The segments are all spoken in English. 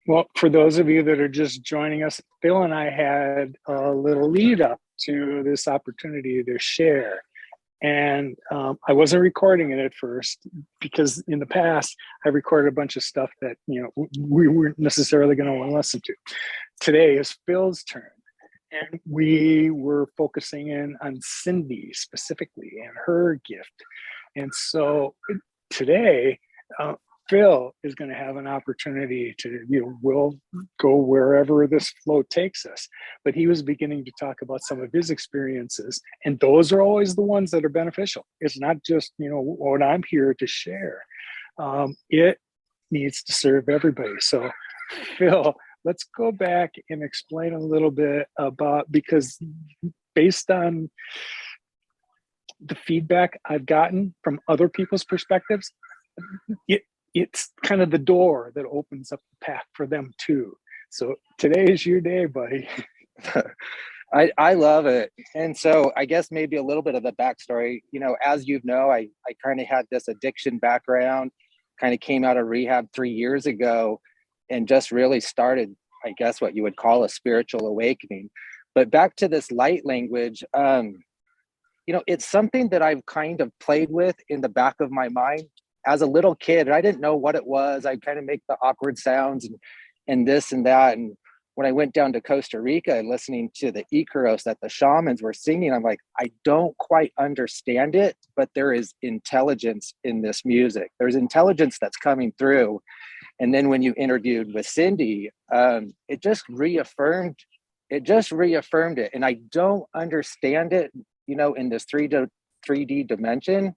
Well, for those of you that are just joining us, Phil and I had a little lead up to this opportunity to share. And I wasn't recording it at first because in the past I recorded a bunch of stuff that we weren't necessarily going to want to listen to. Today is Phil's turn, and we were focusing in on Cindy specifically and her gift. And so today, Phil is going to have an opportunity to, we'll go wherever this flow takes us. But he was beginning to talk about some of his experiences, and those are always the ones that are beneficial. It's not just, what I'm here to share. It needs to serve everybody. So, Phil, let's go back and explain a little bit about, because based on the feedback I've gotten from other people's perspectives, it's kind of the door that opens up the path for them too. So today is your day, buddy. I love it. And so I guess maybe a little bit of the backstory, as you know, I kind of had this addiction background, kind of came out of rehab 3 years ago and just really started, I guess, what you would call a spiritual awakening. But back to this light language, it's something that I've kind of played with in the back of my mind as a little kid. I didn't know what it was. I kind of make the awkward sounds and this and that. And when I went down to Costa Rica listening to the Icaros that the shamans were singing, I'm like, I don't quite understand it, but there is intelligence in this music. There's intelligence that's coming through. And then when you interviewed with Cindy, it just reaffirmed it. And I don't understand it, in this 3D dimension.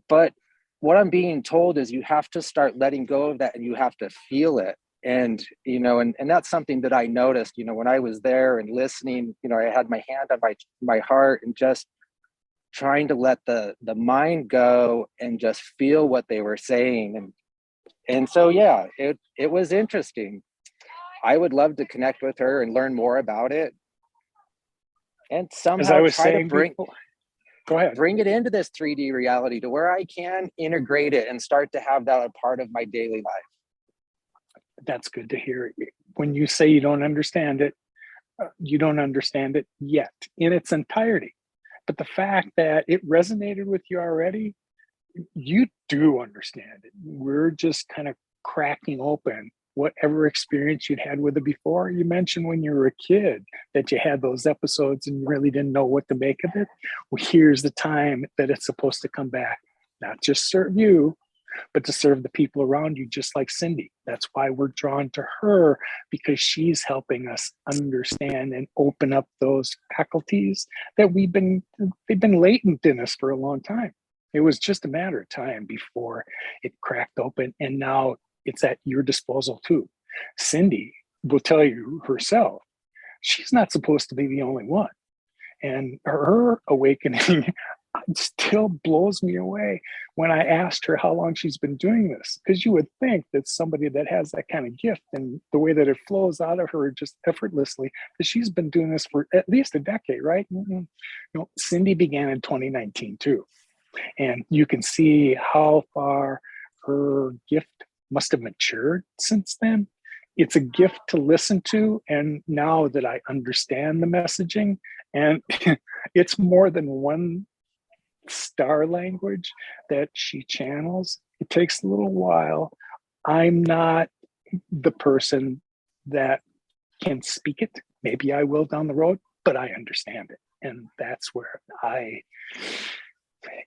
But what I'm being told is you have to start letting go of that and you have to feel it. And, and that's something that I noticed, when I was there and listening, I had my hand on my heart and just trying to let the mind go and just feel what they were saying. And so, yeah, it was interesting. I would love to connect with her and learn more about it. And somehow try to bring... Go ahead. Bring it into this 3D reality to where I can integrate it and start to have that a part of my daily life. That's good to hear. When you say you don't understand it yet in its entirety. But the fact that it resonated with you already, you do understand it. We're just kind of cracking open whatever experience you'd had with it before. You mentioned when you were a kid that you had those episodes and you really didn't know what to make of it. Well, here's the time that it's supposed to come back, not just serve you, but to serve the people around you, just like Cindy. That's why we're drawn to her, because she's helping us understand and open up those faculties that they've been latent in us for a long time. It was just a matter of time before it cracked open, and now it's at your disposal too. Cindy will tell you herself, she's not supposed to be the only one. And her awakening still blows me away when I asked her how long she's been doing this. Because you would think that somebody that has that kind of gift and the way that it flows out of her just effortlessly, that she's been doing this for at least a decade, right? Cindy began in 2019 too. And you can see how far her gift must have matured since then. It's a gift to listen to. And now that I understand the messaging, and it's more than one star language that she channels, it takes a little while. I'm not the person that can speak it. Maybe I will down the road, but I understand it. And that's where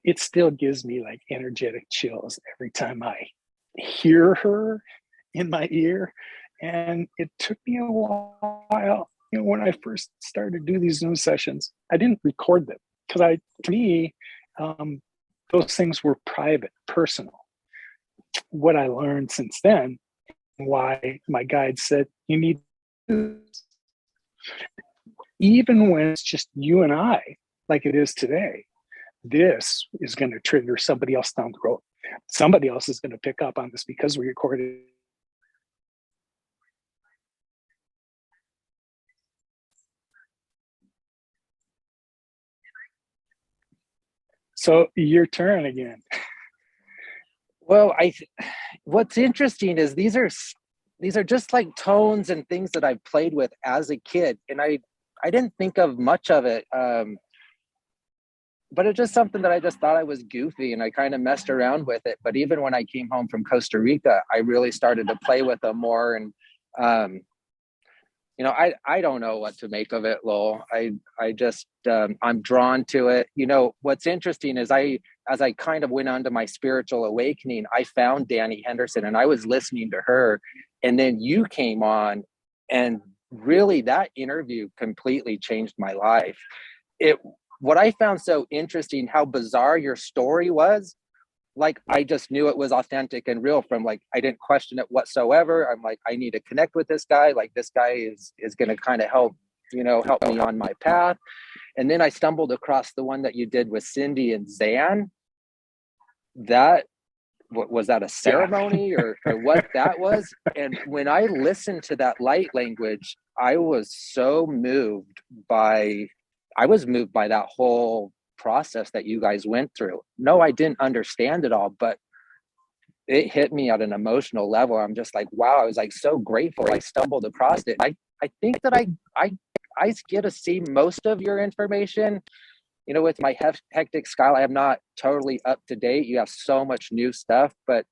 it still gives me like energetic chills every time I hear her in my ear. And it took me a while, when I first started to do these Zoom sessions, I didn't record them because to me, those things were private, personal. What I learned since then, why my guide said, you need to, even when it's just you and I, like it is today, this is going to trigger somebody else down the road. Somebody else is going to pick up on this because we recorded. So your turn again. Well, what's interesting is these are these are just like tones and things that I've played with as a kid. And I didn't think of much of it. But it's just something that I just thought I was goofy and I kind of messed around with it. But even when I came home from Costa Rica, I really started to play with them more. And, um, I don't know what to make of it, Lowell. I just, I'm drawn to it. What's interesting is as I kind of went on to my spiritual awakening, I found Danny Henderson and I was listening to her. And then you came on, and really that interview completely changed my life. It, what I found so interesting, how bizarre your story was. Like, I just knew it was authentic and real from, like, I didn't question it whatsoever. I'm like, I need to connect with this guy. Like, this guy is going to kind of help me on my path. And then I stumbled across the one that you did with Cindy and Zan. That, was that a Yeah. ceremony or what that was? And when I listened to that light language, by I was moved by that whole process that you guys went through. No, I didn't understand it all, but it hit me at an emotional level. I'm just like, wow, I was like so grateful I stumbled across it. I think that I get to see most of your information. With my hectic style, I'm not totally up to date. You have so much new stuff, but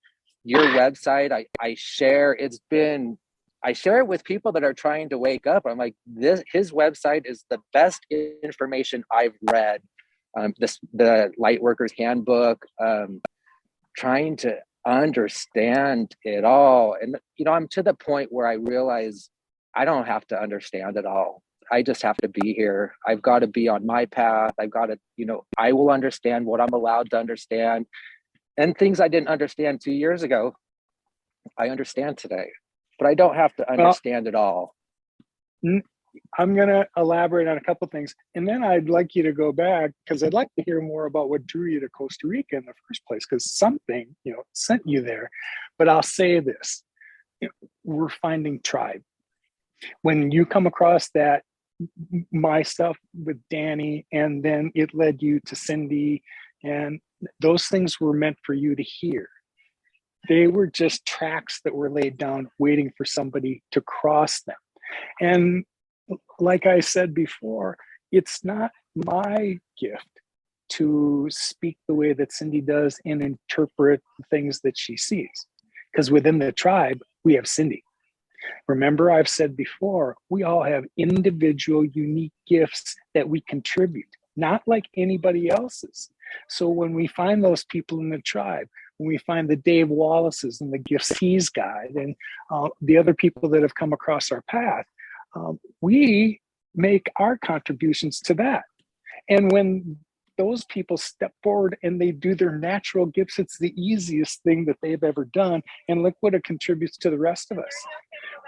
your website, I share it with people that are trying to wake up. I'm like, his website is the best information I've read. The Lightworkers Handbook, trying to understand it all. And, I'm to the point where I realize I don't have to understand it all. I just have to be here. I've got to be on my path. I've got to, I will understand what I'm allowed to understand. And things I didn't understand 2 years ago, I understand today. But I don't have to Well, understand it all. I'm going to elaborate on a couple of things. And then I'd like you to go back because I'd like to hear more about what drew you to Costa Rica in the first place, because something, sent you there. But I'll say this, we're finding tribe. When you come across that, my stuff with Danny, and then it led you to Cindy, and those things were meant for you to hear. They were just tracks that were laid down waiting for somebody to cross them. And like I said before, it's not my gift to speak the way that Cindy does and interpret the things that she sees. Because within the tribe, we have Cindy. Remember, I've said before, we all have individual, unique gifts that we contribute, not like anybody else's. So when we find those people in the tribe, when we find the Dave Wallaces and the gifts he's got, and the other people that have come across our path, we make our contributions to that. And when those people step forward and they do their natural gifts, it's the easiest thing that they've ever done. And look what it contributes to the rest of us.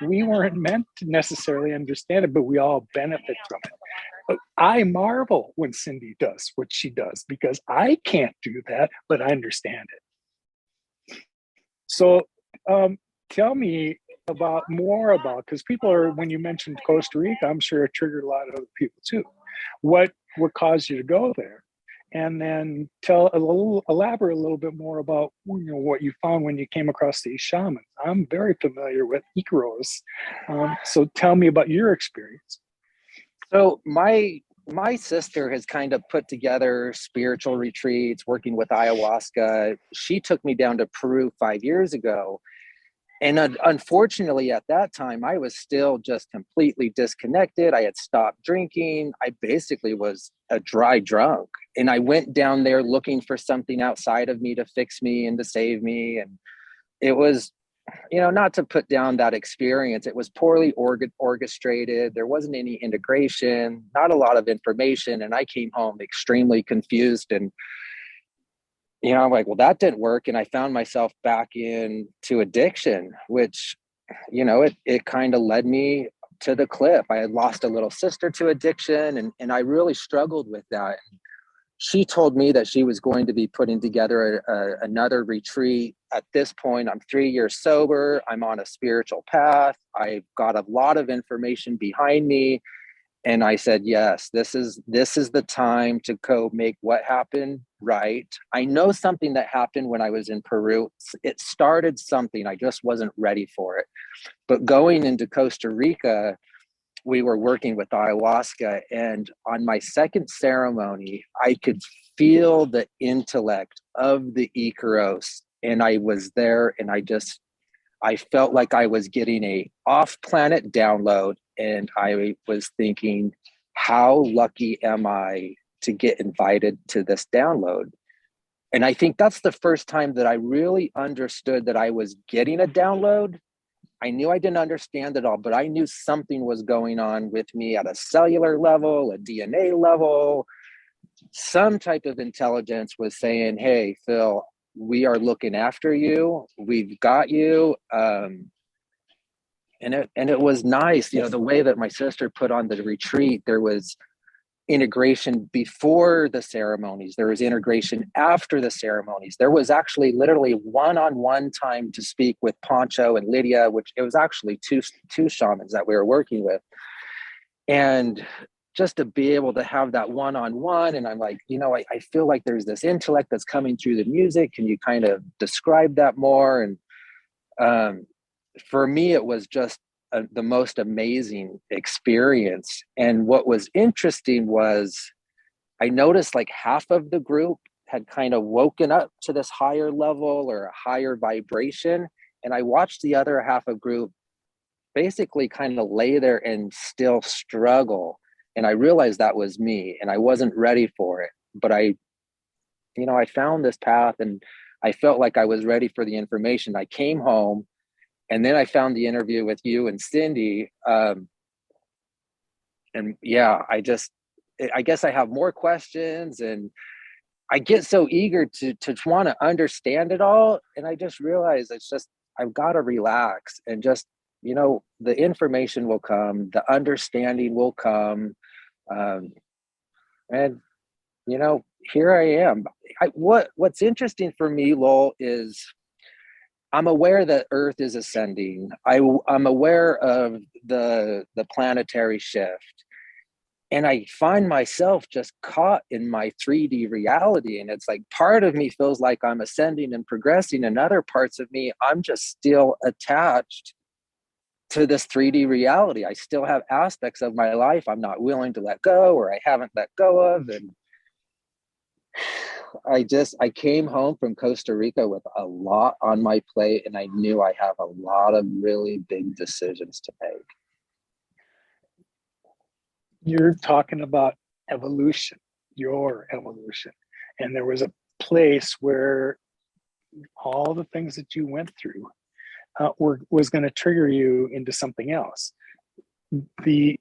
We weren't meant to necessarily understand it, but we all benefit from it. But I marvel when Cindy does what she does because I can't do that, but I understand it. So tell me because people are, when you mentioned Costa Rica, I'm sure it triggered a lot of other people too. What caused you to go there? And then elaborate a little bit more about what you found when you came across these shamans. I'm very familiar with Icaros, so tell me about your experience. So my sister has kind of put together spiritual retreats, working with ayahuasca. She took me down to Peru 5 years ago. And unfortunately, at that time, I was still just completely disconnected. I had stopped drinking. I basically was a dry drunk. And I went down there looking for something outside of me to fix me and to save me. And it was, not to put down that experience, it was poorly orchestrated. There wasn't any integration, not a lot of information. And I came home extremely confused. And I'm like, well, that didn't work. And I found myself back into addiction, which, it kind of led me to the cliff. I had lost a little sister to addiction, and I really struggled with that. She told me that she was going to be putting together another retreat. At this point, I'm 3 years sober. I'm on a spiritual path. I've got a lot of information behind me. And I said, yes, this is the time to go make what happened right. I know something that happened when I was in Peru. It started something. I just wasn't ready for it. But going into Costa Rica, we were working with ayahuasca, and on my second ceremony, I could feel the intellect of the Icaros, and I was there, and I felt like I was getting a off-planet download, and I was thinking, how lucky am I to get invited to this download? And I think that's the first time that I really understood that I was getting a download. I knew I didn't understand it all, but I knew something was going on with me at a cellular level, a DNA level. Some type of intelligence was saying, hey, Phil, we are looking after you. We've got you. And it was nice, the way that my sister put on the retreat. There was integration before the ceremonies, there was integration after the ceremonies. There was actually literally one-on-one time to speak with Poncho and Lydia, which it was actually two shamans that we were working with. And just to be able to have that one-on-one, and I'm like, I feel like there's this intellect that's coming through the music. Can you kind of describe that more? And for me, it was just the most amazing experience. And what was interesting was I noticed like half of the group had kind of woken up to this higher level or a higher vibration. And I watched the other half of group basically kind of lay there and still struggle. And I realized that was me, and I wasn't ready for it. But I found this path, and I felt like I was ready for the information. I came home, and then I found the interview with you and Cindy. And yeah, I guess I have more questions, and I get so eager to want to understand it all. And I just realize I've got to relax, and just, the information will come, the understanding will come. Um, and, here I am. What's interesting for me, Lowell, is I'm aware that Earth is ascending. I'm aware of the planetary shift, and I find myself just caught in my 3D reality. And it's like part of me feels like I'm ascending and progressing, and other parts of me, I'm just still attached to this 3D reality. I still have aspects of my life I'm not willing to let go, or I haven't let go of. And I came home from Costa Rica with a lot on my plate, and I knew I have a lot of really big decisions to make. You're talking about evolution, your evolution. And there was a place where all the things that you went through was going to trigger you into something else. The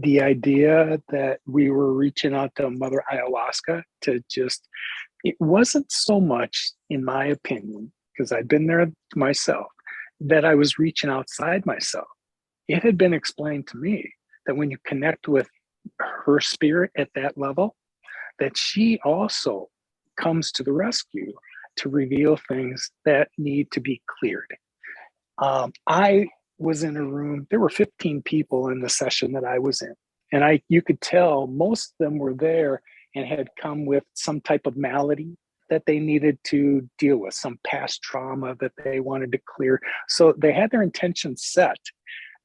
the idea that we were reaching out to Mother Ayahuasca to just, it wasn't so much, in my opinion, because I'd been there myself, that I was reaching outside myself. It had been explained to me that when you connect with her spirit at that level, that she also comes to the rescue to reveal things that need to be cleared. I was in a room, there were 15 people in the session that I was in. And you could tell most of them were there and had come with some type of malady that they needed to deal with, some past trauma that they wanted to clear. So they had their intentions set.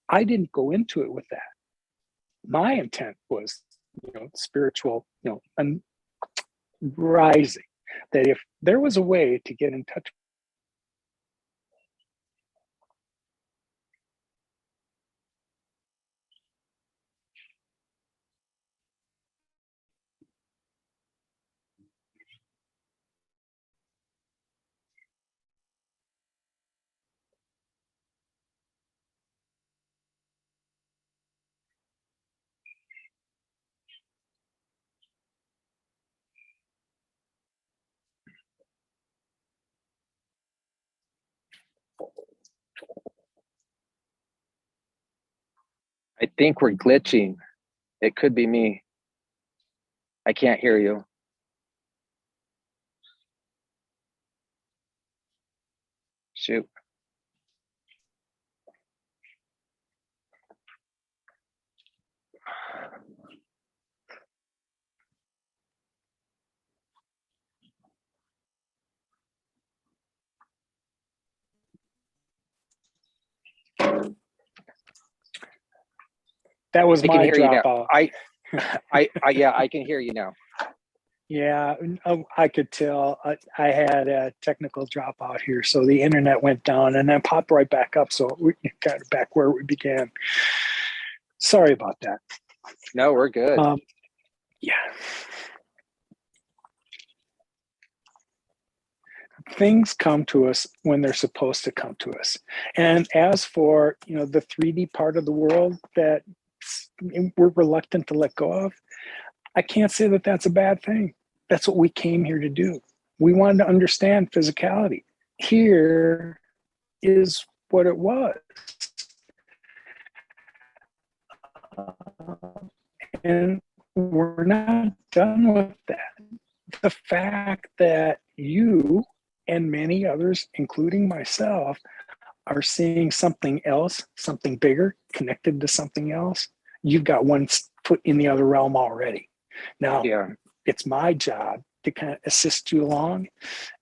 I didn't go into it with that. My intent was, spiritual, and rising. That if there was a way to get in touch, I think we're glitching. It could be me. I can't hear you. Shoot. That was I can my hear you now. dropout. Yeah, I can hear you now. Yeah, I could tell. I had a technical dropout here, so the internet went down and then popped right back up. So we got back where we began. Sorry about that. No, we're good. Yeah, things come to us when they're supposed to come to us. And as for the 3D part of the world that we're reluctant to let go of, I can't say that that's a bad thing. That's what we came here to do. We wanted to understand physicality. Here is what it was. And we're not done with that. The fact that you and many others, including myself, are seeing something else, something bigger, connected to something else, you've got one foot in the other realm already. Now, Yeah. it's my job to kind of assist you along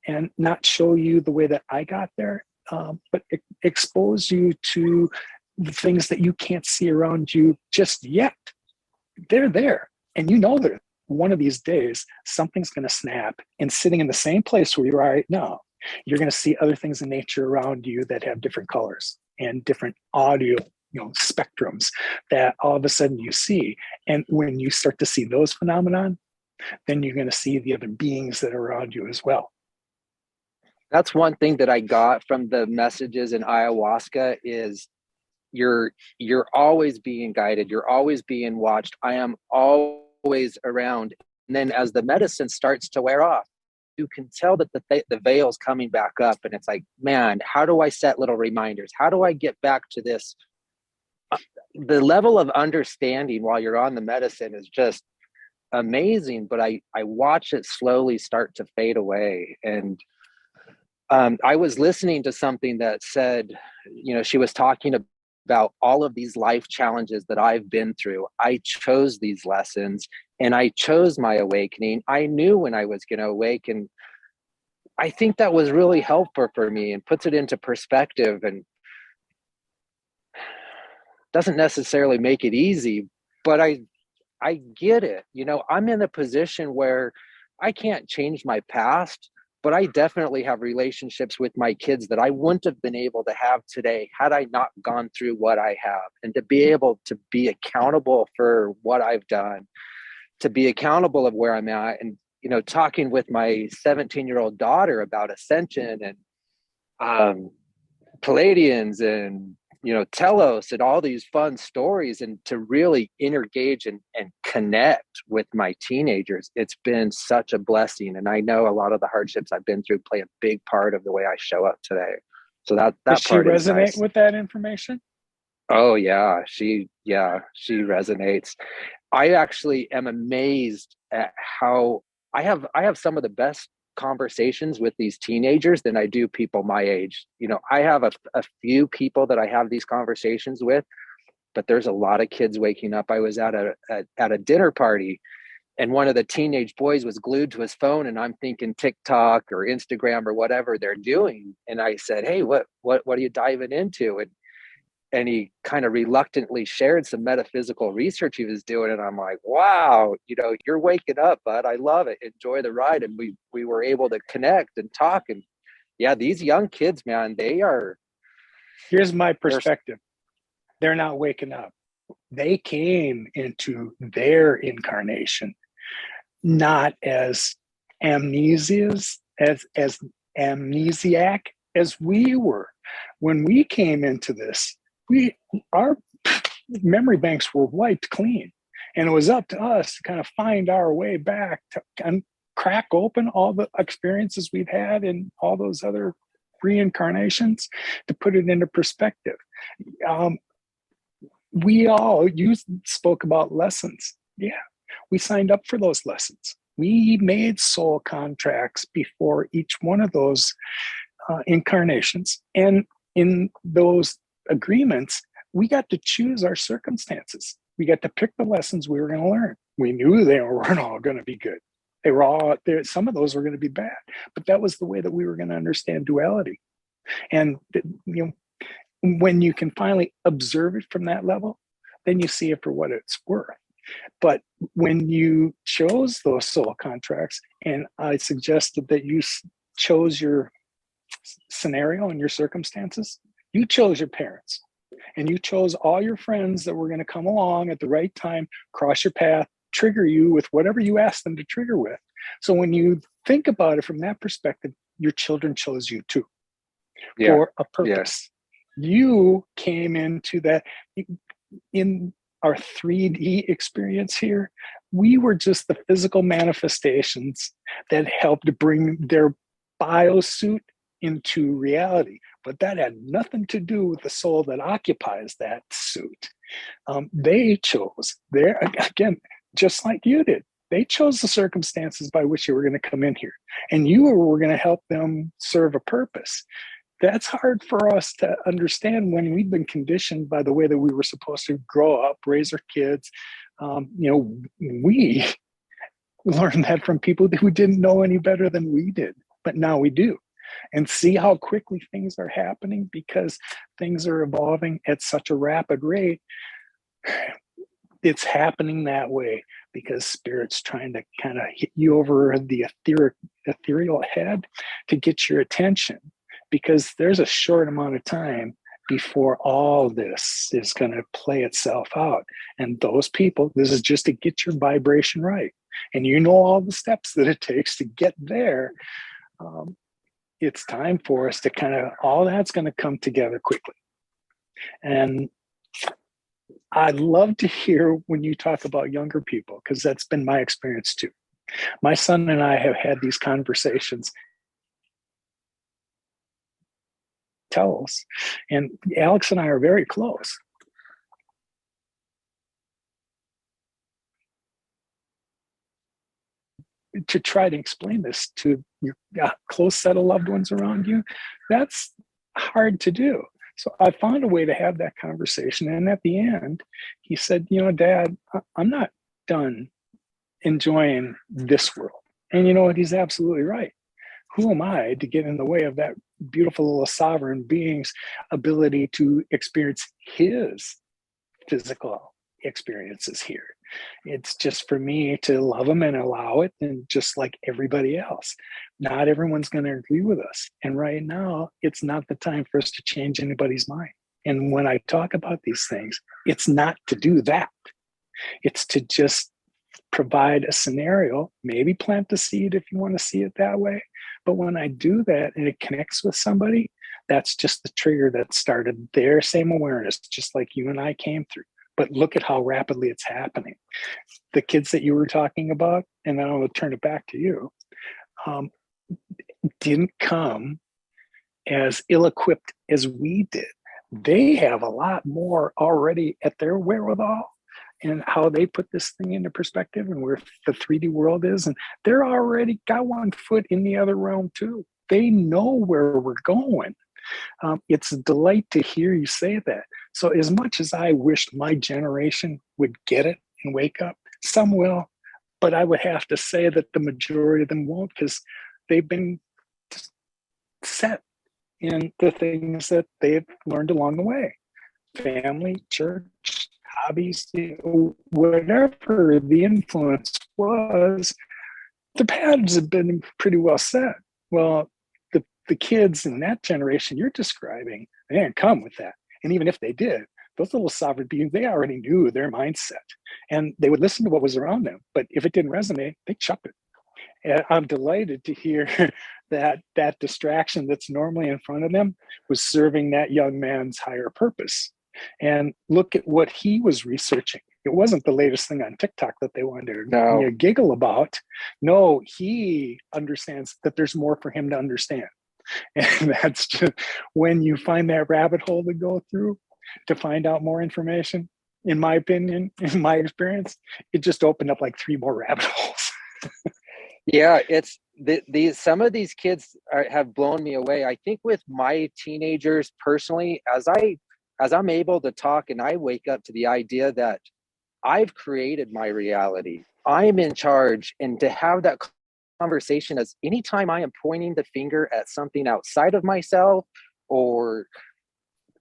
and not show you the way that I got there, but expose you to the things that you can't see around you just yet. They're there. And that one of these days, something's going to snap, and sitting in the same place where you are right now, you're going to see other things in nature around you that have different colors and different audio spectrums that all of a sudden you see. And when you start to see those phenomenon, then you're going to see the other beings that are around you as well. That's one thing that I got from the messages in ayahuasca is you're always being guided, you're always being watched. I am always around. And then as the medicine starts to wear off, you can tell that the veil's coming back up, and it's like, man, how do I set little reminders? How do I get back to this? The level of understanding while you're on the medicine is just amazing, but I watch it slowly start to fade away. And I was listening to something that said, she was talking about all of these life challenges that I've been through. I chose these lessons and I chose my awakening. I knew when I was going to awaken. I think that was really helpful for me and puts it into perspective and doesn't necessarily make it easy, but I get it. I'm in a position where I can't change my past, but I definitely have relationships with my kids that I wouldn't have been able to have today had I not gone through what I have. And to be able to be accountable for what I've done, to be accountable of where I'm at, and talking with my 17-year-old daughter about ascension and Palladians and Telos and all these fun stories, and to really engage and connect with my teenagers. It's been such a blessing. And I know a lot of the hardships I've been through play a big part of the way I show up today. So that Does she part is resonate nice. with that information? Oh yeah, she resonates. I actually am amazed at how I have some of the best conversations with these teenagers than I do people my age. I have a few people that I have these conversations with, but there's a lot of kids waking up. I was at a dinner party, and one of the teenage boys was glued to his phone, and I'm thinking TikTok or Instagram or whatever they're doing. And I said, "Hey, what are you diving into?" And he kind of reluctantly shared some metaphysical research he was doing. And I'm like, wow, you're waking up, bud. I love it. Enjoy the ride. And we were able to connect and talk. And yeah, these young kids, man, Here's my perspective. They're not waking up. They came into their incarnation not as amnesias, as amnesiac as we were. When we came into this, our memory banks were wiped clean, and it was up to us to kind of find our way back to crack open all the experiences we've had in all those other reincarnations to put it into perspective. You spoke about lessons. Yeah, we signed up for those lessons. We made soul contracts before each one of those incarnations, and in those agreements, we got to choose our circumstances. We got to pick the lessons we were going to learn. We knew they weren't all going to be good. They were all there. Some of those were going to be bad, but that was the way that we were going to understand duality. And when you can finally observe it from that level, then you see it for what it's worth. But when you chose those soul contracts, and I suggested that you chose your scenario and your circumstances, you chose your parents, and you chose all your friends that were going to come along at the right time, cross your path, trigger you with whatever you asked them to trigger with. So when you think about it from that perspective, your children chose you too, Yeah. for a purpose. Yeah. You came into that in our 3D experience here. We were just the physical manifestations that helped bring their biosuit into reality. But that had nothing to do with the soul that occupies that suit. They chose, there again, just like you did, they chose the circumstances by which you were going to come in here, and you were going to help them serve a purpose. That's hard for us to understand when we've been conditioned by the way that we were supposed to grow up, raise our kids. We learned that from people who didn't know any better than we did, but now we do. And see how quickly things are happening because things are evolving at such a rapid rate. It's happening that way because Spirit's trying to kind of hit you over the ethereal head to get your attention, because there's a short amount of time before all this is going to play itself out. And those people, this is just to get your vibration right. And you know all the steps that it takes to get there. It's time for us to kind of, all that's going to come together quickly. And I'd love to hear when you talk about younger people, because that's been my experience too. My son and I have had these conversations. Tell us, and Alex and I are very close. To try to explain this to your close set of loved ones around you, that's hard to do. So I found a way to have that conversation. And at the end, he said, Dad, I'm not done enjoying this world. And you know what? He's absolutely right. Who am I to get in the way of that beautiful little sovereign being's ability to experience his physical experiences here? It's just for me to love him and allow it, and just like everybody else. Not everyone's going to agree with us. And right now, it's not the time for us to change anybody's mind. And when I talk about these things, it's not to do that. It's to just provide a scenario, maybe plant the seed if you want to see it that way. But when I do that and it connects with somebody, that's just the trigger that started their same awareness, just like you and I came through. But look at how rapidly it's happening. The kids that you were talking about, and then I'll turn it back to you, didn't come as ill-equipped as we did. They have a lot more already at their wherewithal and how they put this thing into perspective and where the 3D world is. And they're already got one foot in the other realm too. They know where we're going. It's a delight to hear you say that. So as much as I wish my generation would get it and wake up, some will, but I would have to say that the majority of them won't, because they've been set in the things that they've learned along the way. Family, church, hobbies, whatever the influence was, the patterns have been pretty well set. Well, the kids in that generation you're describing, they didn't come with that. And even if they did, those little sovereign beings, they already knew their mindset and they would listen to what was around them. But if it didn't resonate, they chucked it. And I'm delighted to hear that that distraction that's normally in front of them was serving that young man's higher purpose. And look at what he was researching. It wasn't the latest thing on TikTok that they wanted to giggle about. No, he understands that there's more for him to understand. And that's just when you find that rabbit hole to go through to find out more information, in my opinion, in my experience, it just opened up like 3 more rabbit holes. Yeah, it's these some of these kids have blown me away. I think with my teenagers personally, as I'm able to talk and I wake up to the idea that I've created my reality, I'm in charge, and to have that conversation as anytime I am pointing the finger at something outside of myself or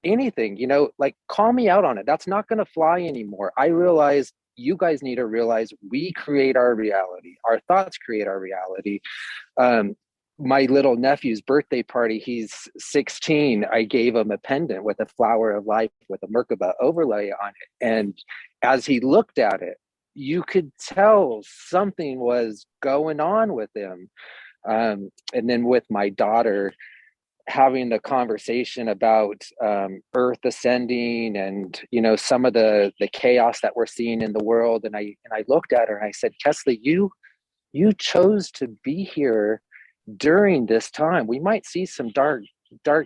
anything, like call me out on it. That's not going to fly anymore. I realize you guys need to realize we create our reality. Our thoughts create our reality. Um, my little nephew's birthday party, he's 16. I gave him a pendant with a flower of life with a Merkaba overlay on it. And as he looked at it, you could tell something was going on with him. And then with my daughter, having the conversation about Earth ascending and some of the chaos that we're seeing in the world, and I looked at her and I said, Kesley, you chose to be here during this time. We might see some dark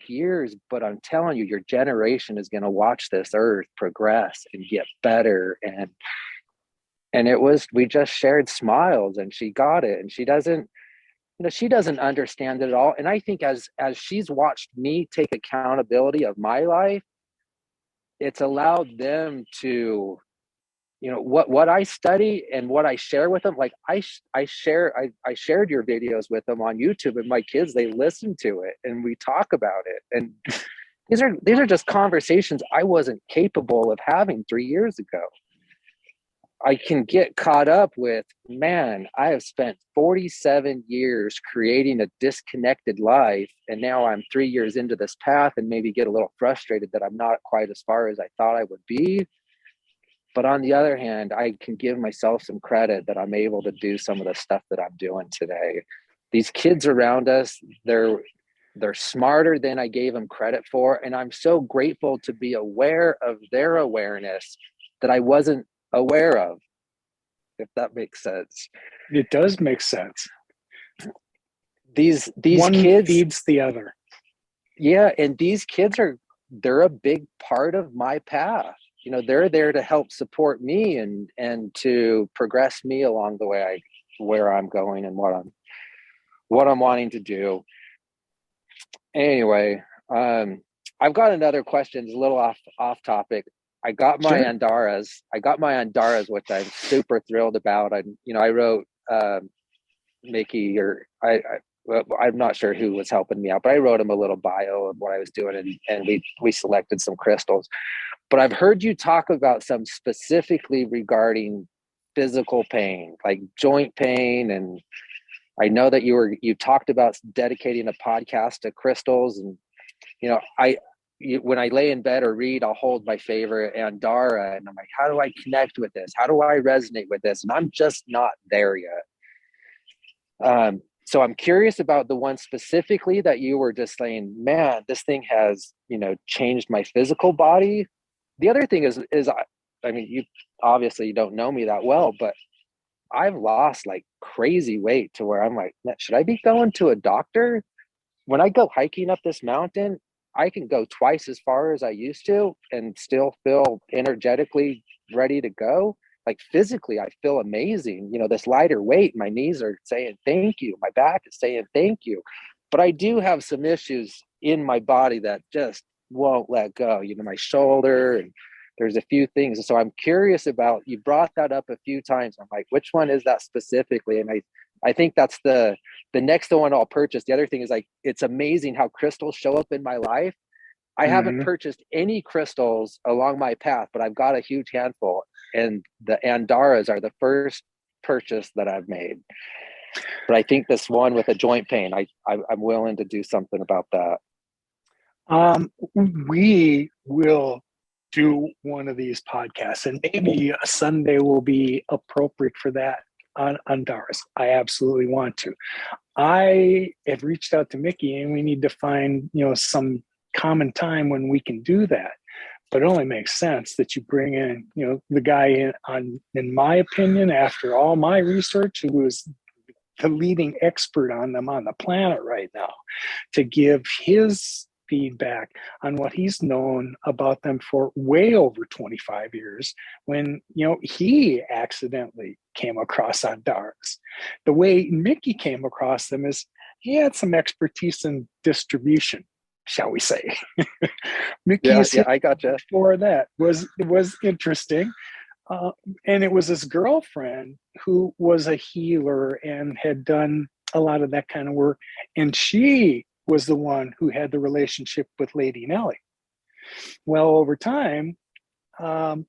years, but I'm telling you, your generation is going to watch this Earth progress and get better. And it was, we just shared smiles, and she got it, and she doesn't understand it at all. And I think as she's watched me take accountability of my life, it's allowed them to, what I study and what I share with them. Like I shared your videos with them on YouTube, and my kids, they listen to it and we talk about it. And these are just conversations I wasn't capable of having 3 years ago. I can get caught up with, man, I have spent 47 years creating a disconnected life. And now I'm 3 years into this path and maybe get a little frustrated that I'm not quite as far as I thought I would be. But on the other hand, I can give myself some credit that I'm able to do some of the stuff that I'm doing today. These kids around us, they're smarter than I gave them credit for. And I'm so grateful to be aware of their awareness that I wasn't aware of, if that makes sense. It does make sense. These one kids feeds the other. Yeah, and these kids they're a big part of my path. They're there to help support me and to progress me along the way where I'm going and what I'm wanting to do. Anyway, I've got another question. It's a little off topic. I got my Andaras, which I'm super thrilled about. I wrote Mickey, I'm not sure who was helping me out, but I wrote him a little bio of what I was doing, and we selected some crystals. But I've heard you talk about some specifically regarding physical pain, like joint pain, and I know that you talked about dedicating a podcast to crystals, and when I lay in bed or read, I'll hold my favorite Andara, and I'm like, how do I connect with this? How do I resonate with this? And I'm just not there yet. So I'm curious about the one specifically that you were just saying, man, this thing has, changed my physical body. The other thing is I mean, you obviously don't know me that well, but I've lost like crazy weight to where I'm like, should I be going to a doctor? When I go hiking up this mountain, I can go twice as far as I used to and still feel energetically ready to go. Like physically, I feel amazing. This lighter weight, my knees are saying thank you. My back is saying thank you. But I do have some issues in my body that just won't let go. My shoulder, and there's a few things. So I'm curious about, you brought that up a few times. I'm like, which one is that specifically? And I think that's the next one I'll purchase. The other thing is, like, it's amazing how crystals show up in my life. I haven't purchased any crystals along my path, but I've got a huge handful, and the Andaras are the first purchase that I've made. But I think this one with a joint pain, I'm willing to do something about that. We will do one of these podcasts, and maybe a Sunday will be appropriate for that on Andaras. I absolutely want to. I have reached out to Mickey, and we need to find, some common time when we can do that. But it only makes sense that you bring in, the guy in my opinion, after all my research, who is the leading expert on them on the planet right now, to give his feedback on what he's known about them for way over 25 years, when he accidentally came across Andaras. The way Mickey came across them is he had some expertise in distribution, shall we say. Mickey's yeah, I gotcha. For that was interesting. And it was his girlfriend who was a healer and had done a lot of that kind of work. And she was the one who had the relationship with Lady Nellie. Well, over time, um,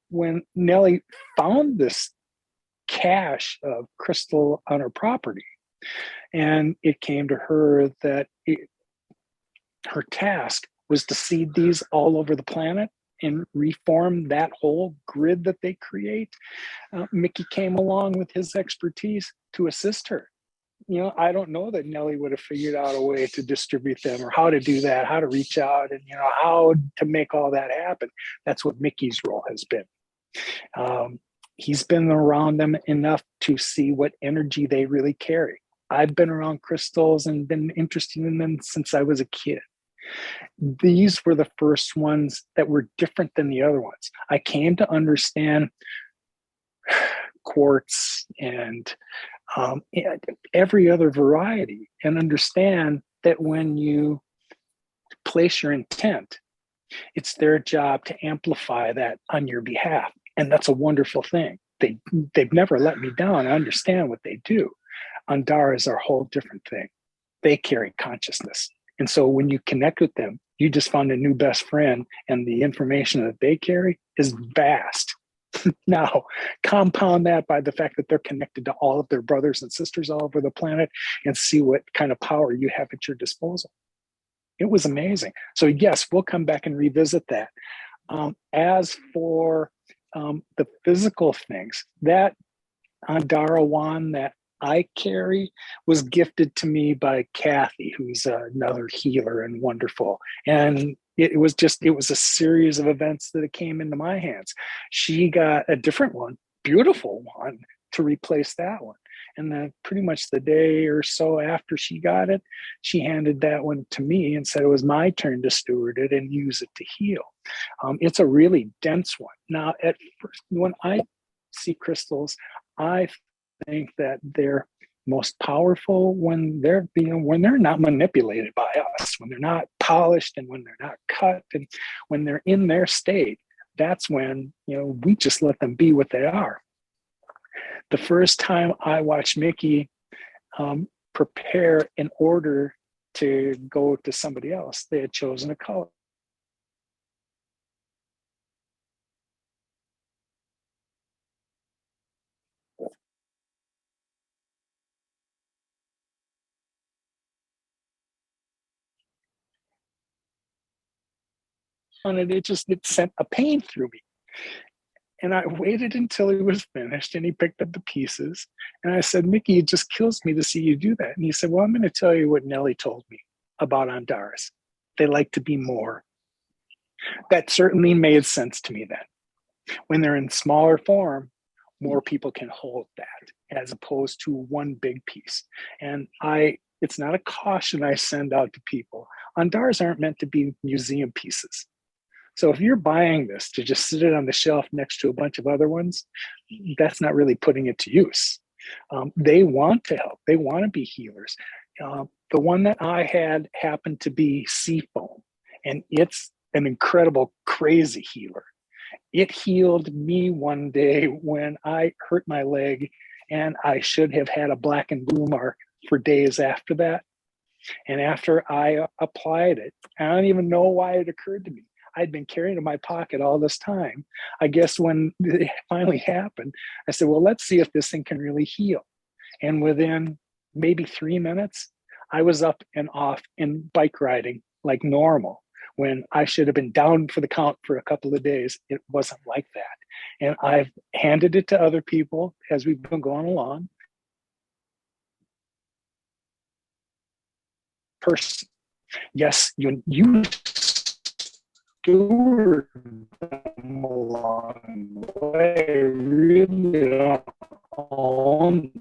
when Nellie found this cache of crystal on her property, and it came to her that her task was to seed these all over the planet and reform that whole grid that they create. Mickey came along with his expertise to assist her. I don't know that Nellie would have figured out a way to distribute them or how to do that, how to reach out, and how to make all that happen. That's what Mickey's role has been. He's been around them enough to see what energy they really carry. I've been around crystals and been interested in them since I was a kid. These were the first ones that were different than the other ones. I came to understand quartz and every other variety, and understand that when you place your intent, it's their job to amplify that on your behalf. And that's a wonderful thing. They've never let me down. I understand what they do. Andaras are a whole different thing. They carry consciousness. And so when you connect with them, you just found a new best friend, and the information that they carry is vast. Now, compound that by the fact that they're connected to all of their brothers and sisters all over the planet, and see what kind of power you have at your disposal. It was amazing. So yes, we'll come back and revisit that. As for the physical things, that Andara wand that I carry was gifted to me by Kathy, who's another healer and wonderful. And it was a series of events that it came into my hands. She got a different one, beautiful one, to replace that one. And then pretty much the day or so after she got it, she handed that one to me and said it was my turn to steward it and use it to heal. It's a really dense one. Now, at first, when I see crystals, I think that they're most powerful when they're not manipulated by us, when they're not polished, and when they're not cut, and when they're in their state. That's when we just let them be what they are. The first time I watched Mickey prepare an order to go to somebody else, they had chosen a color. And it sent a pain through me. And I waited until he was finished, and he picked up the pieces. And I said, Mickey, it just kills me to see you do that. And he said, well, I'm going to tell you what Nellie told me about Andaras. They like to be more. That certainly made sense to me then. When they're in smaller form, more people can hold that as opposed to one big piece. And it's not a caution I send out to people. Andaras aren't meant to be museum pieces. So if you're buying this to just sit it on the shelf next to a bunch of other ones, that's not really putting it to use. They want to help. They want to be healers. The one that I had happened to be seafoam, and it's an incredible, crazy healer. It healed me one day when I hurt my leg, and I should have had a black and blue mark for days after that. And after I applied it, I don't even know why it occurred to me. I'd been carrying it in my pocket all this time. I guess when it finally happened, I said, well, let's see if this thing can really heal. And within maybe 3 minutes, I was up and off and bike riding like normal. When I should have been down for the count for a couple of days, it wasn't like that. And I've handed it to other people as we've been going along. Person, yes, you steward them along the way. Really don't own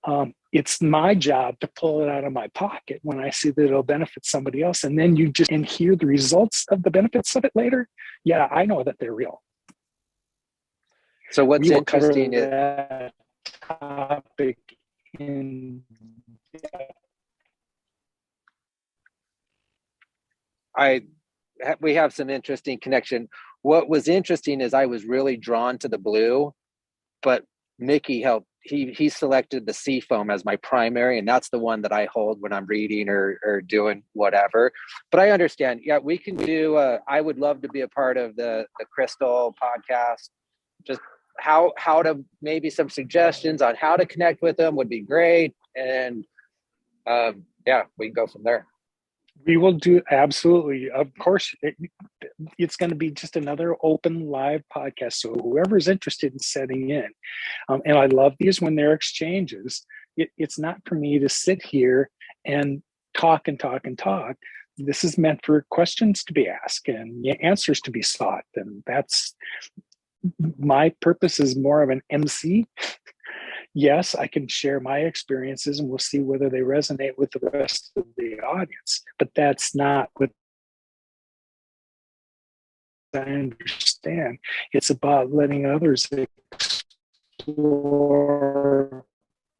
them. It's my job to pull it out of my pocket when I see that it'll benefit somebody else. And then you just and hear the results of the benefits of it later. Yeah, I know that they're real. So what's interesting is that topic in we have some interesting connection. What was interesting is I was really drawn to the blue, but Mickey helped he selected the Seafoam as my primary, and that's the one that I hold when I'm reading or doing whatever. But I understand. Yeah, we can do. I would love to be a part of the Crystal podcast. Just how to, maybe some suggestions on how to connect with them would be great, and yeah, we can go from there. We will do, absolutely. Of course, it's going to be just another open live podcast. So whoever's interested in setting in, and I love these when they're exchanges. It's not for me to sit here and talk and talk and talk. This is meant for questions to be asked and answers to be sought. And that's my purpose, is more of an MC. Yes, I can share my experiences and we'll see whether they resonate with the rest of the audience. But that's not what I understand. It's about letting others explore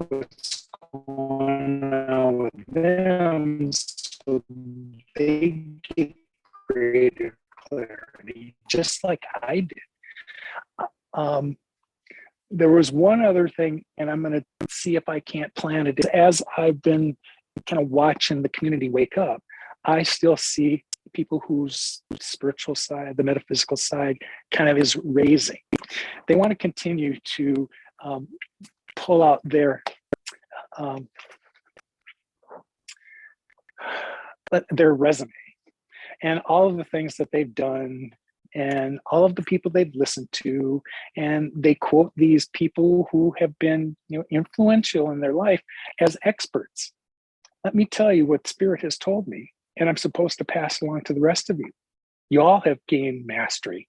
what's going on with them so they get greater clarity, just like I did. There was one other thing, and I'm going to see if I can't plan it. As I've been kind of watching the community wake up, I still see people whose spiritual side, the metaphysical side, kind of is raising. They want to continue to pull out their resume and all of the things that they've done and all of the people they've listened to, and they quote these people who have been, influential in their life as experts. Let me tell you what Spirit has told me, and I'm supposed to pass along to the rest of you. You all have gained mastery.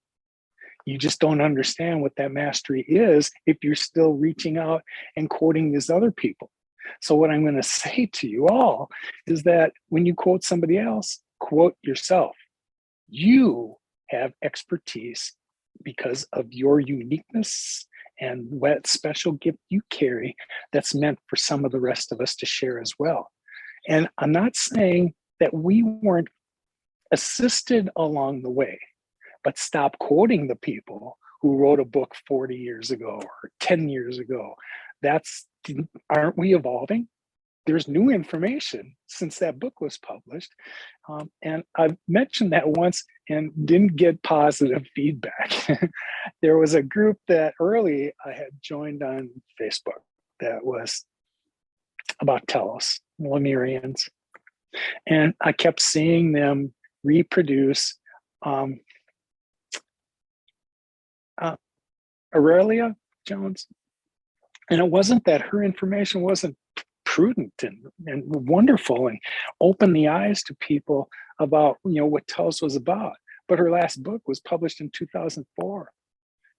You just don't understand what that mastery is if you're still reaching out and quoting these other people. So what I'm going to say to you all is that when you quote somebody else, quote yourself. You have expertise because of your uniqueness and what special gift you carry that's meant for some of the rest of us to share as well. And I'm not saying that we weren't assisted along the way, but stop quoting the people who wrote a book 40 years ago or 10 years ago. Aren't we evolving? There's new information since that book was published. And I've mentioned that once and didn't get positive feedback. There was a group that early I had joined on Facebook that was about Telos, Lemurians. And I kept seeing them reproduce Aurelia Jones. And it wasn't that her information wasn't prudent and wonderful and opened the eyes to people about what Telos was about. But her last book was published in 2004.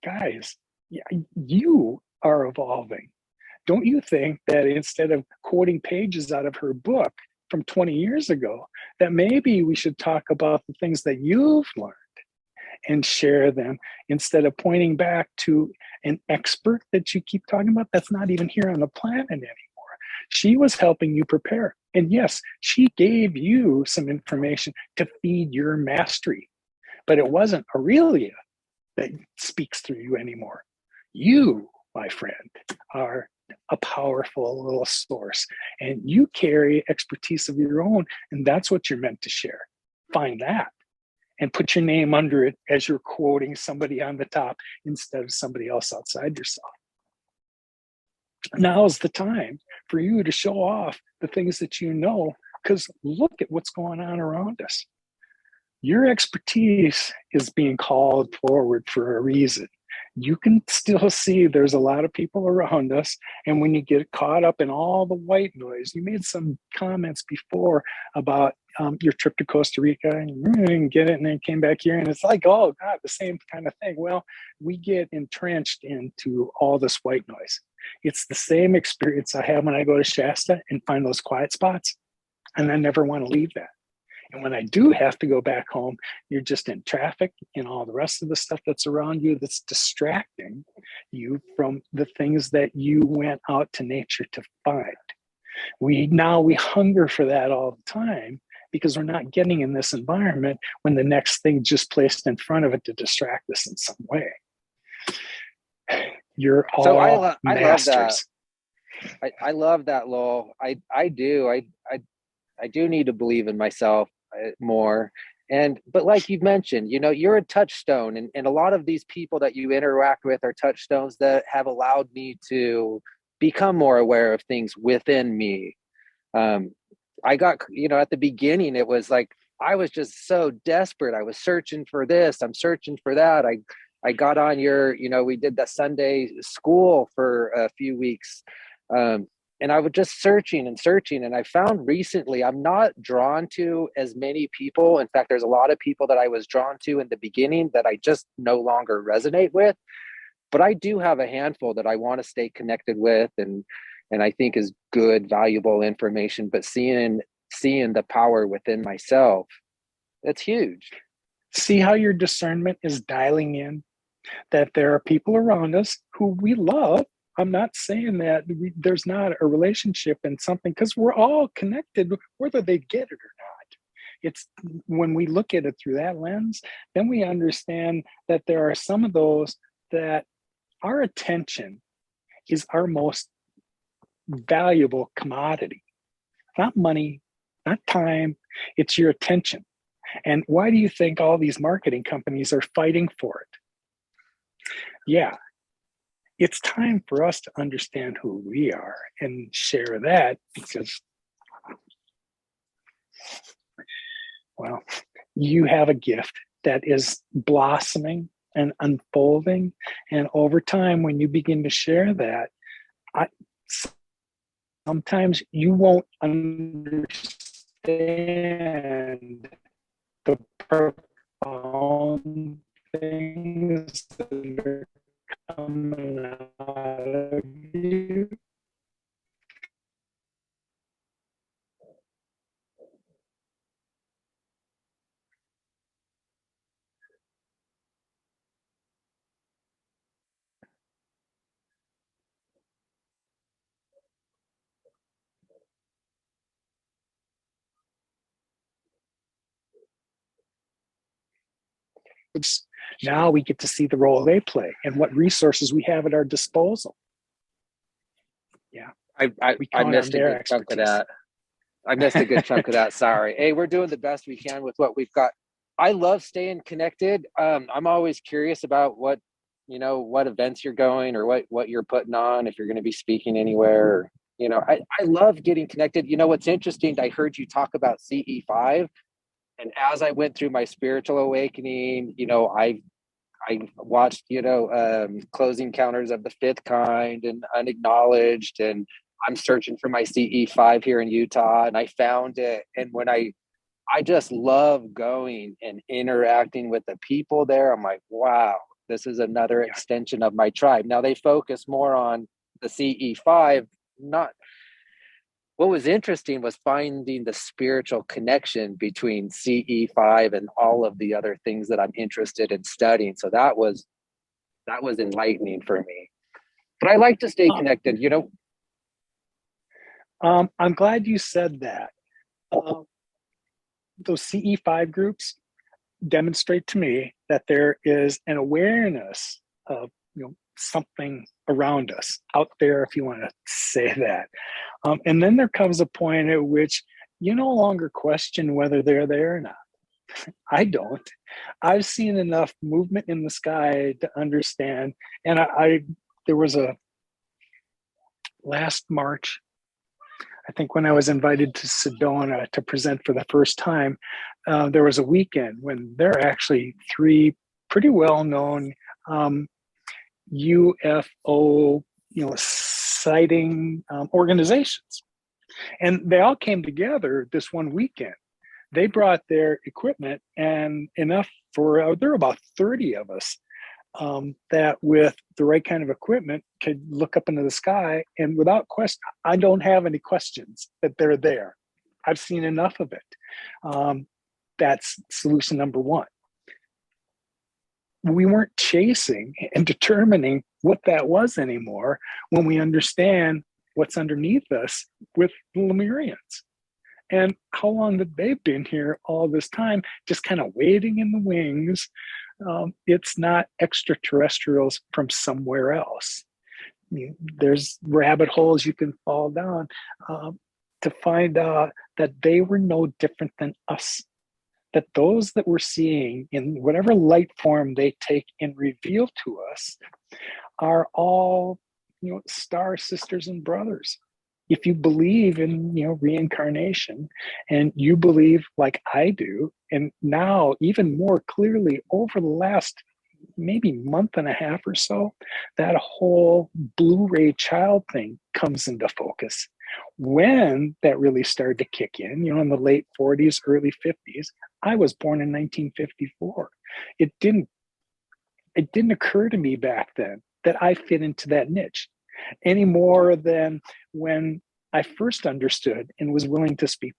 Guys, you are evolving. Don't you think that instead of quoting pages out of her book from 20 years ago, that maybe we should talk about the things that you've learned and share them instead of pointing back to an expert that you keep talking about that's not even here on the planet anymore? She was helping you prepare. And yes, she gave you some information to feed your mastery, but it wasn't Aurelia that speaks through you anymore. You, my friend, are a powerful little source, and you carry expertise of your own, and that's what you're meant to share. Find that and put your name under it as you're quoting somebody on the top instead of somebody else outside yourself. Now is the time for you to show off the things that you know, because look at what's going on around us. Your expertise is being called forward for a reason. You can still see there's a lot of people around us. And when you get caught up in all the white noise, you made some comments before about your trip to Costa Rica and you didn't get it and then came back here. And it's like, oh God, the same kind of thing. Well, we get entrenched into all this white noise. It's the same experience I have when I go to Shasta and find those quiet spots. And I never want to leave that. And when I do have to go back home, you're just in traffic and all the rest of the stuff that's around you that's distracting you from the things that you went out to nature to find. We hunger for that all the time because we're not getting in this environment when the next thing just placed in front of it to distract us in some way. You're all So I love that. masters. I love that, Lowell. I do. I do need to believe in myself more. And but like you've mentioned, you know, you're a touchstone, and a lot of these people that you interact with are touchstones that have allowed me to become more aware of things within me. um, I got, you know, at the beginning, it was like I was just so desperate. I was searching for this, I'm searching for that. I got on your, you know, we did the Sunday school for a few weeks. Um, and I was just searching and searching. And I found recently I'm not drawn to as many people. In fact, there's a lot of people that I was drawn to in the beginning that I just no longer resonate with. But I do have a handful that I want to stay connected with, and I think is good, valuable information. But seeing the power within myself, it's huge. See how your discernment is dialing in, that there are people around us who we love. I'm not saying that there's not a relationship and something, because we're all connected, whether they get it or not. It's when we look at it through that lens, then we understand that there are some of those that our attention is our most valuable commodity. Not money, not time, it's your attention. And why do you think all these marketing companies are fighting for it? Yeah, it's time for us to understand who we are and share that, because, well, you have a gift that is blossoming and unfolding. And over time, when you begin to share that, I, sometimes you won't understand the profound things that are coming out of you. Now we get to see the role they play and what resources we have at our disposal. Yeah, we I count on missed a their good chunk of expertise. that. I missed a good chunk of that. Sorry. Hey, we're doing the best we can with what we've got. I love staying connected. I'm always curious about what, you know, what events you're going, or what you're putting on, if you're going to be speaking anywhere. You know, I love getting connected. You know, what's interesting, I heard you talk about CE5. And as I went through my spiritual awakening, you know, I watched, you know, Closing Encounters of the Fifth Kind and Unacknowledged, and I'm searching for my CE5 here in Utah, and I found it. And when I just love going and interacting with the people there. I'm like, wow, this is another Yeah. extension of my tribe. Now they focus more on the CE5. Not What was interesting was finding the spiritual connection between CE5 and all of the other things that I'm interested in studying. So that was enlightening for me. But I like to stay Uh, connected, you know. I'm glad you said that. Uh, those CE5 groups demonstrate to me that there is an awareness of, something around us out there, if you want to say that. And then there comes a point at which you no longer question whether they're there or not. I don't. I've seen enough movement in the sky to understand. And there was a last March, I think, when I was invited to Sedona to present for the first time. There was a weekend when there are actually three pretty well-known UFO, sighting organizations, and they all came together this one weekend. They brought their equipment and enough for there were about 30 of us that with the right kind of equipment could look up into the sky, and without question, I don't have any questions that they're there. I've seen enough of it. That's solution number one. We weren't chasing and determining what that was anymore when we understand what's underneath us with the Lemurians. And how long have they been here all this time, just kind of waiting in the wings? It's not extraterrestrials from somewhere else. There's rabbit holes you can fall down uh, to find out that they were no different than us. That those that we're seeing in whatever light form they take and reveal to us are all, star sisters and brothers. If you believe in, reincarnation, and you believe like I do, and now even more clearly over the last maybe month and a half or so, that whole Blu-ray child thing comes into focus. When that really started to kick in the late 40s, early 50s, I was born in 1954. It didn't it didn't occur to me back then that I fit into that niche any more than when I first understood and was willing to speak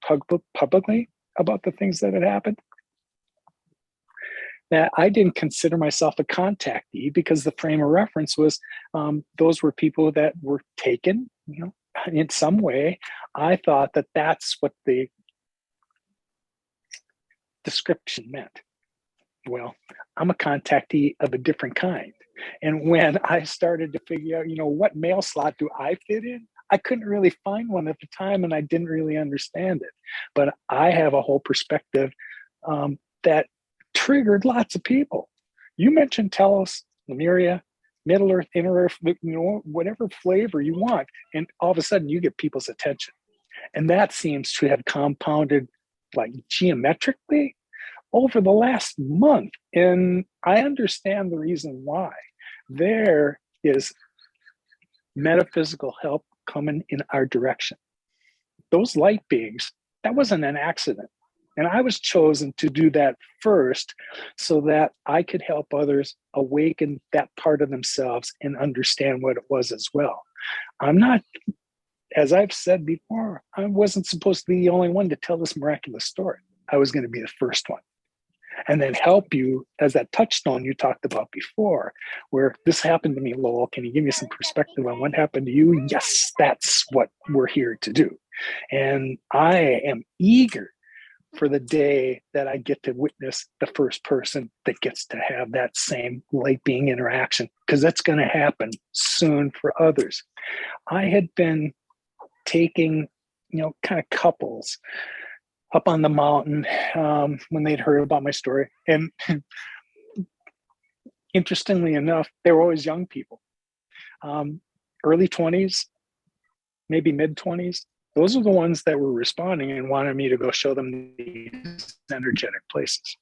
publicly about the things that had happened. That I didn't consider myself a contactee because the frame of reference was those were people that were taken, in some way. I thought that that's what the description meant. Well, I'm a contactee of a different kind. And when I started to figure out, what mail slot do I fit in? I couldn't really find one at the time, and I didn't really understand it. But I have a whole perspective that triggered lots of people. You mentioned Telos, Lemuria, Middle Earth, Inner Earth, whatever flavor you want, and all of a sudden you get people's attention. And that seems to have compounded like geometrically over the last month. And I understand the reason why. There is metaphysical help coming in our direction. Those light beings, that wasn't an accident. And I was chosen to do that first so that I could help others awaken that part of themselves and understand what it was as well. I'm not, as I've said before, I wasn't supposed to be the only one to tell this miraculous story. I was going to be the first one. And then help you as that touchstone you talked about before, where this happened to me, Lowell. Can you give me some perspective on what happened to you? Yes, that's what we're here to do. And I am eager for the day that I get to witness the first person that gets to have that same light being interaction, because that's going to happen soon for others. I had been taking, kind of couples up on the mountain when they'd heard about my story. And interestingly enough, they were always young people, early 20s, maybe mid 20s. Those are the ones that were responding and wanted me to go show them these energetic places.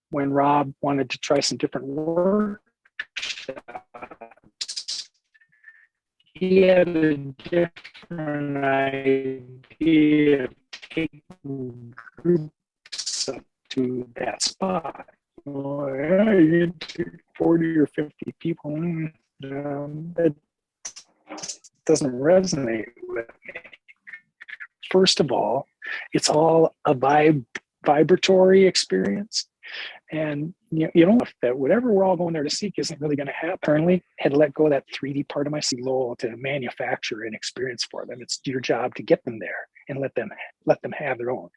When Rob wanted to try some different work, he had a different idea of taking groups up to that spot. Yeah, you take 40 or 50 people. That doesn't resonate with me. First of all, it's all a vibratory experience. And you don't know that whatever we're all going there to seek isn't really going to happen. Currently, had let go of that 3D part of my soul to manufacture an experience for them. It's your job to get them there and let them have their own.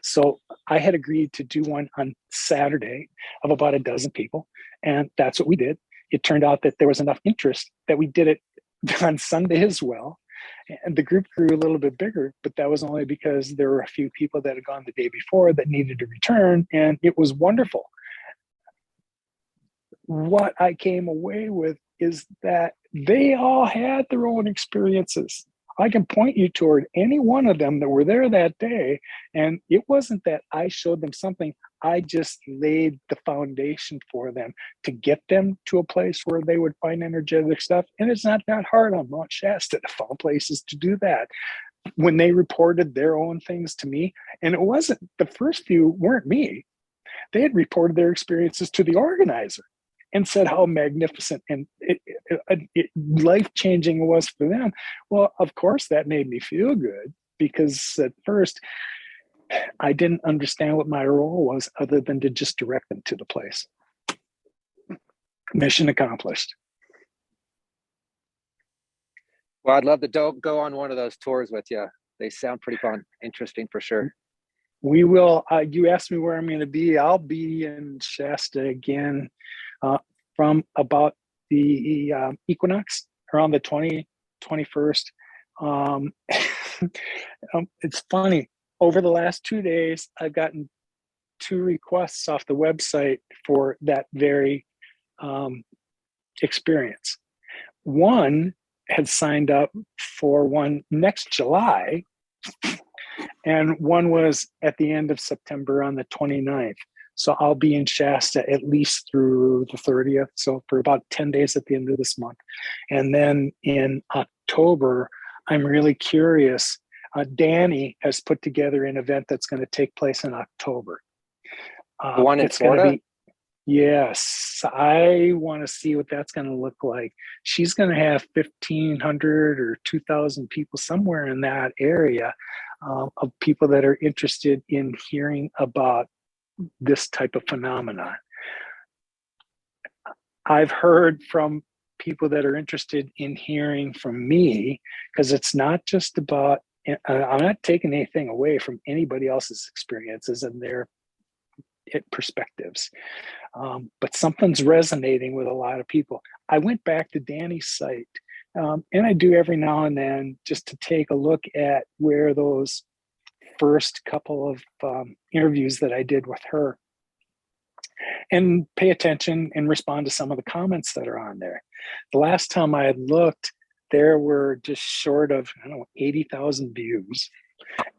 So I had agreed to do one on Saturday of about a dozen people, and that's what we did. It turned out that there was enough interest that we did it on Sunday as well. And the group grew a little bit bigger, but that was only because there were a few people that had gone the day before that needed to return, and it was wonderful. What I came away with is that they all had their own experiences. I can point you toward any one of them that were there that day, and it wasn't that I showed them something. I just laid the foundation for them to get them to a place where they would find energetic stuff. And it's not that hard on Mount Shasta to find places to do that. When they reported their own things to me, and it wasn't, the first few weren't me. They had reported their experiences to the organizer and said how magnificent and life-changing it was for them. Well, of course, that made me feel good, because at first I didn't understand what my role was other than to just direct them to the place. Mission accomplished. Well, I'd love to go on one of those tours with you. They sound pretty fun, interesting for sure. We will. You asked me where I'm going to be. I'll be in Shasta again from about the equinox around the 21st. It's funny. Over the last 2 days, I've gotten 2 requests off the website for that very experience. One had signed up for one next July, and one was at the end of September on the 29th. So I'll be in Shasta at least through the 30th. So for about 10 days at the end of this month. And then in October, I'm really curious. Danny has put together an event that's going to take place in October. The one in Florida? Yes, I want to see what that's going to look like. She's going to have 1,500 or 2,000 people somewhere in that area of people that are interested in hearing about this type of phenomenon. I've heard from people that are interested in hearing from me, because it's not just about, I'm not taking anything away from anybody else's experiences and their perspectives. But something's resonating with a lot of people. I went back to Danny's site, and I do every now and then just to take a look at where those first couple of interviews that I did with her, and pay attention and respond to some of the comments that are on there. The last time I had looked, there were just short of 80,000 views.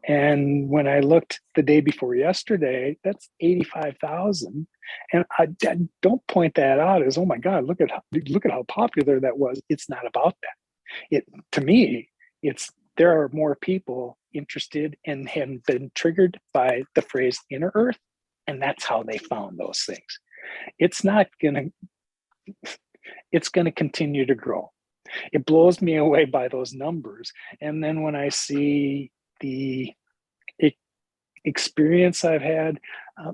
And when I looked the day before yesterday, that's 85,000. And I don't point that out as, oh my God, look at how popular that was. It's not about that. To me, there are more people interested and have been triggered by the phrase inner earth, and that's how they found those things. It's going to continue to grow. It blows me away by those numbers. And then when I see the experience I've had,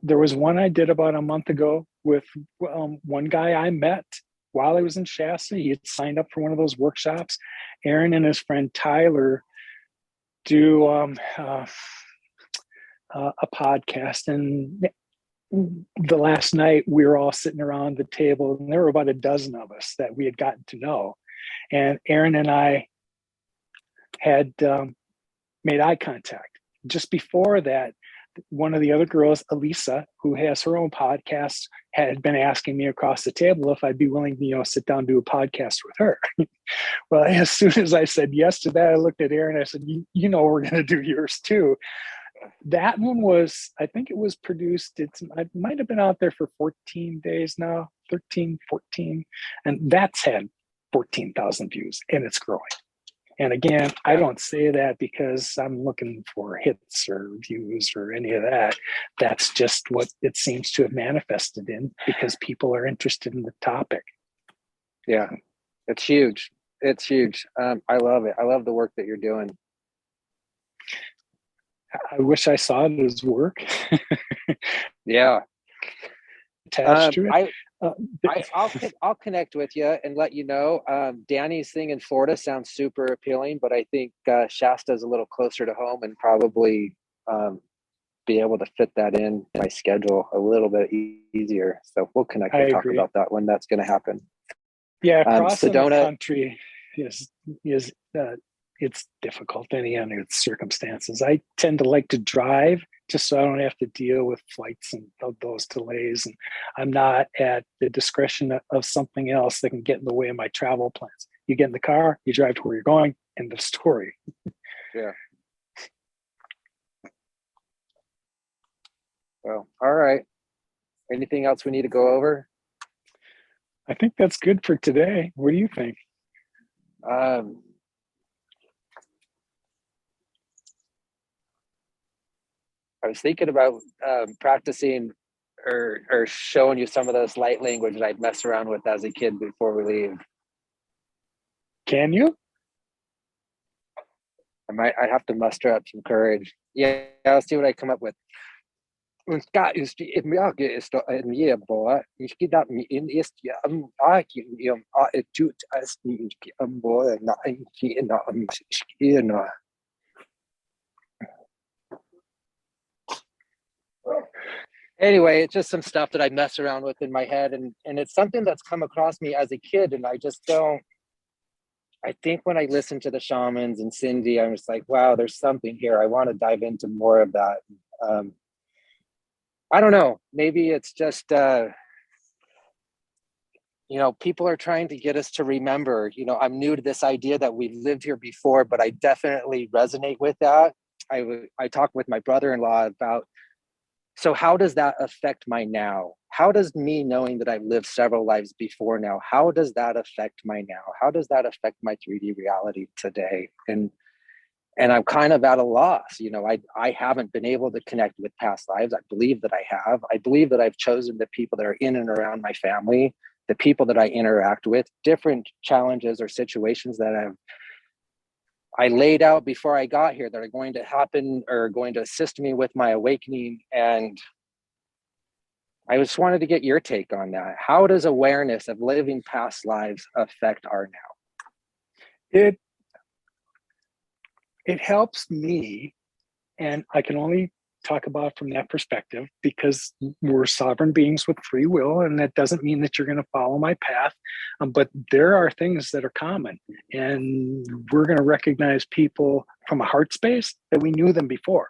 there was one I did about a month ago with one guy I met while I was in Shasta. He had signed up for one of those workshops. Aaron and his friend Tyler do a podcast, and the last night we were all sitting around the table, and there were about a dozen of us that we had gotten to know, and Aaron and I had made eye contact. Just before that, one of the other girls, Elisa, who has her own podcast, had been asking me across the table if I'd be willing to, sit down and do a podcast with her. Well, as soon as I said yes to that, I looked at Aaron and I said, we're going to do yours too. That one was, I think it was produced, it might have been out there for 14 days now, 13, 14. And that's had 14,000 views, and it's growing. And again, I don't say that because I'm looking for hits or views or any of that. That's just what it seems to have manifested in, because people are interested in the topic. Yeah, it's huge. It's huge. I love it. I love the work that you're doing. I wish I saw it as work. Yeah. Attached to it. I'll connect with you and let you know. Danny's thing in Florida sounds super appealing, but I think Shasta is a little closer to home and probably be able to fit that in my schedule a little bit easier. So we'll connect and talk about that when that's going to happen. Yeah, crossing the country is it's difficult in any other circumstances. I tend to like to drive just so I don't have to deal with flights and those delays. And I'm not at the discretion of something else that can get in the way of my travel plans. You get in the car, you drive to where you're going, end of story. Yeah. Well, all right. Anything else we need to go over? I think that's good for today. What do you think? I was thinking about practicing or showing you some of those light language that I'd mess around with as a kid before we leave. Can you? I'd have to muster up some courage. Yeah, I'll see what I come up with. Anyway, it's just some stuff that I mess around with in my head, and it's something that's come across me as a kid, and I just don't. I think when I listen to the shamans and Cindy, I'm just like, wow, there's something here. I want to dive into more of that. Um, I don't know. Maybe it's just people are trying to get us to remember. I'm new to this idea that we've lived here before, but I definitely resonate with that. I talked with my brother-in-law about, so how does that affect my now? How does me knowing that I've lived several lives before now, how does that affect my now? How does that affect my 3D reality today? And I'm kind of at a loss. I haven't been able to connect with past lives. I believe that I have. I believe that I've chosen the people that are in and around my family, the people that I interact with, different challenges or situations that I laid out before I got here that are going to happen or going to assist me with my awakening. And I just wanted to get your take on that. How does awareness of living past lives affect our now? It it helps me, and I can only talk about from that perspective because we're sovereign beings with free will, and that doesn't mean that you're going to follow my path. But there are things that are common, and we're going to recognize people from a heart space that we knew them before.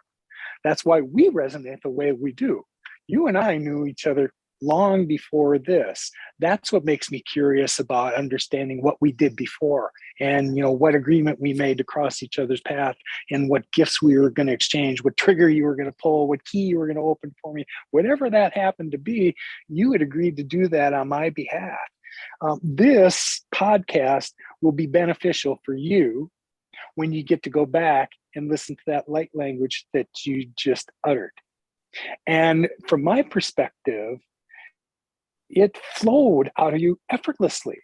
That's why we resonate the way we do. You and I knew each other long before this. That's what makes me curious about understanding what we did before, and what agreement we made to cross each other's path, and what gifts we were going to exchange, what trigger you were going to pull, what key you were going to open for me. Whatever that happened to be, you had agreed to do that on my behalf. This podcast will be beneficial for you when you get to go back and listen to that light language that you just uttered. And from my perspective, it flowed out of you effortlessly.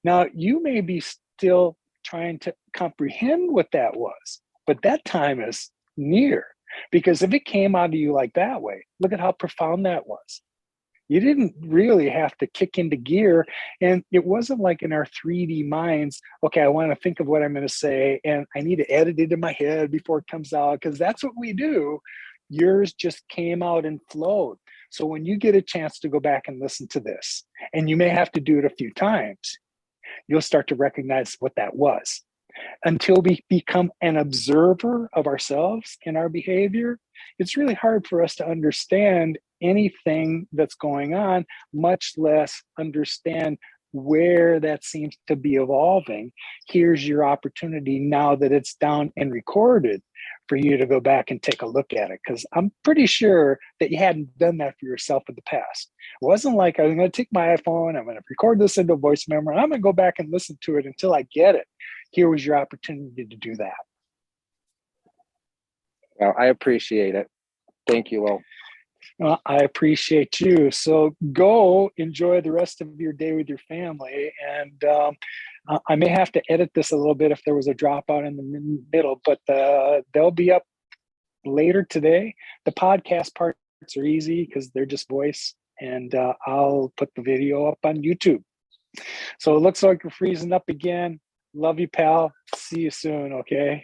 Now, you may be still trying to comprehend what that was, but that time is near. Because if it came out of you like that way, look at how profound that was. You didn't really have to kick into gear. And it wasn't like in our 3D minds, okay, I want to think of what I'm going to say, and I need to edit it in my head before it comes out, because that's what we do. Yours just came out and flowed. So when you get a chance to go back and listen to this, and you may have to do it a few times, you'll start to recognize what that was. Until we become an observer of ourselves and our behavior, it's really hard for us to understand anything that's going on, much less understand where that seems to be evolving. Here's your opportunity now that it's down and recorded for you to go back and take a look at it. Because I'm pretty sure that you hadn't done that for yourself in the past. It wasn't like I was going to take my iPhone, I'm going to record this into a voice memo, and I'm going to go back and listen to it until I get it. Here was your opportunity to do that. Well, I appreciate it. Thank you, Will. I appreciate you. So go enjoy the rest of your day with your family. And I may have to edit this a little bit if there was a dropout in the middle, but they'll be up later today. The podcast parts are easy because they're just voice, and I'll put the video up on YouTube. So it looks like we're freezing up again. Love you, pal. See you soon, okay?